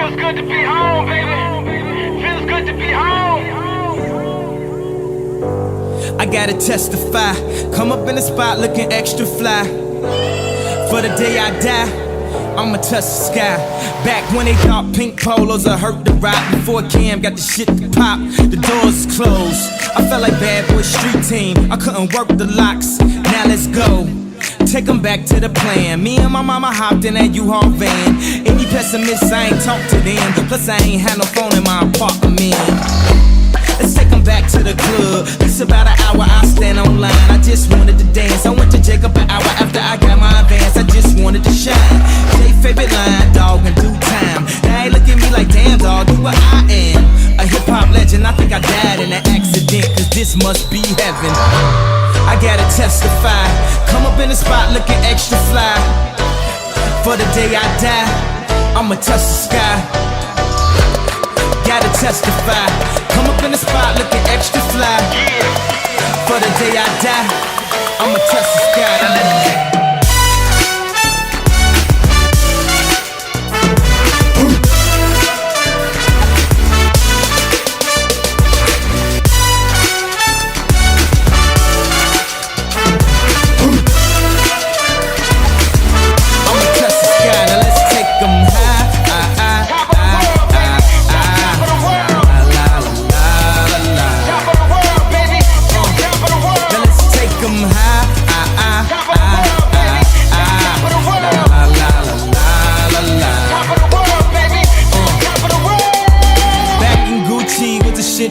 Feels good to be home, baby. Feels good to be home. I gotta testify. Come up in the spot looking extra fly. For the day I die, I'ma touch the sky. Back when they thought pink polos would hurt the ride. Before Cam got the shit to pop, the doors closed. I felt like bad boy street team. I couldn't work the locks. Now let's go. Take them back to the plan. Me and my mama hopped in that U-Haul van. Any pessimists, I ain't talk to them. Plus I ain't had no phone in my apartment. Let's take them back to the club. It's about an hour, I stand online. I just wanted to dance. I went to Jacob an hour after I got my advance. I just wanted to shine. Jay favorite line, dog, in due time. Now they look at me like, damn, dog, you what I am. A hip-hop legend, I think I died in an accident, cause this must be heaven. I gotta testify. Come up in the spot looking extra fly. For the day I die, I'ma touch the sky. Gotta testify. Come up in the spot looking extra fly. For the day I die, I'ma touch the sky.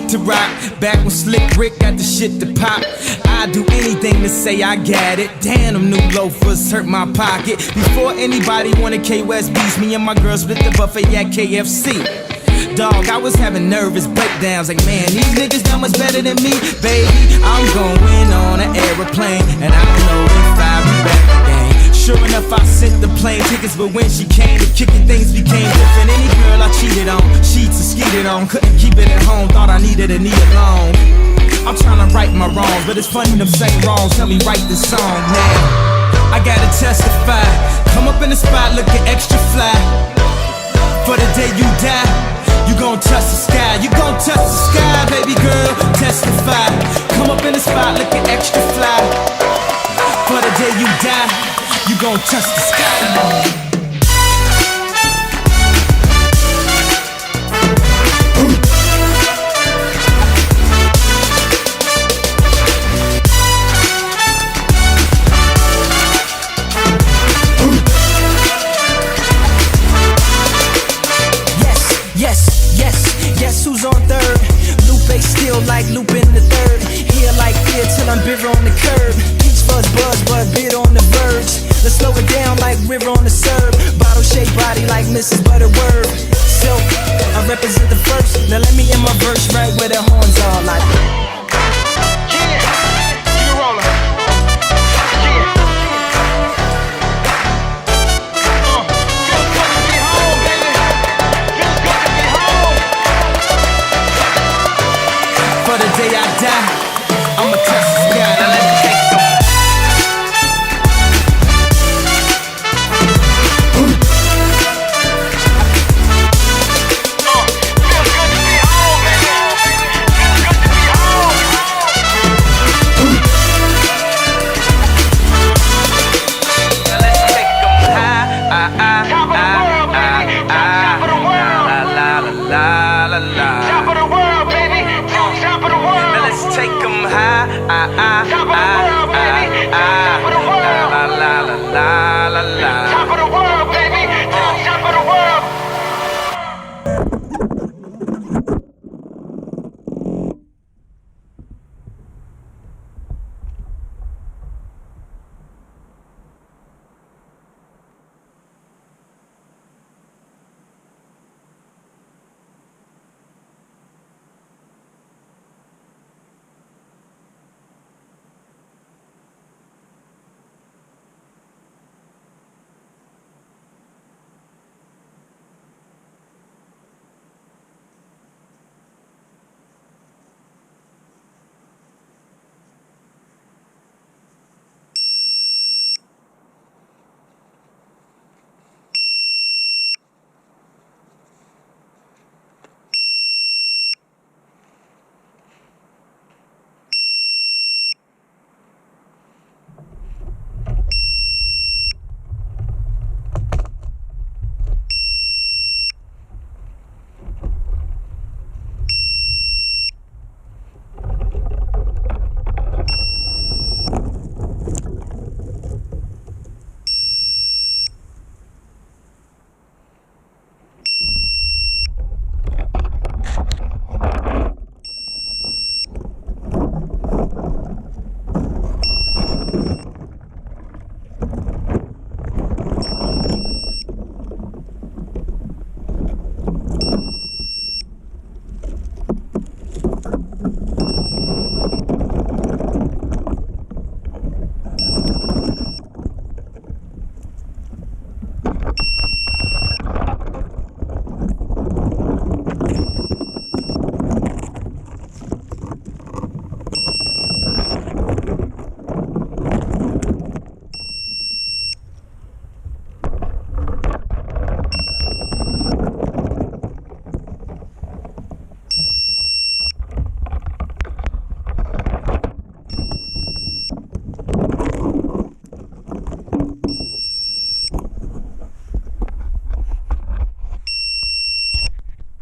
To rock, back when Slick Rick got the shit to pop. I'd do anything to say I got it. Damn, them new loafers hurt my pocket. Before anybody wanted K-West beats, me and my girl split the buffet at KFC. Dog, I was having nervous breakdowns. Like, man, these niggas that much better than me. Baby, I'm going on an aeroplane, and I don't know if I'll be back again. Sure enough, I sent the plane tickets, but when she came to kicking, things became different. Any girl I cheated on, sheets and skeeted on, couldn't keep it at home, thought I needed a knee alone. I'm trying to right my wrongs, but it's funny them same wrongs tell me write this song now. I gotta testify. Come up in the spot looking extra fly. For the day you die, you gon' touch the sky. You gon' touch the sky, baby girl, testify. Come up in the spot looking extra fly. For the day you die, you gon' touch the sky. Yes, who's on third? Lupe still like Lupin the third. Here like fear till I'm bitter on the curb. Peach fuzz buzz, but bit on the verge. Let's slow it down like river on the serve. Bottle shaped body like Mrs. Butterworth. So, I represent the first. Now let me in my verse right where the horns are like. Day I die, I'ma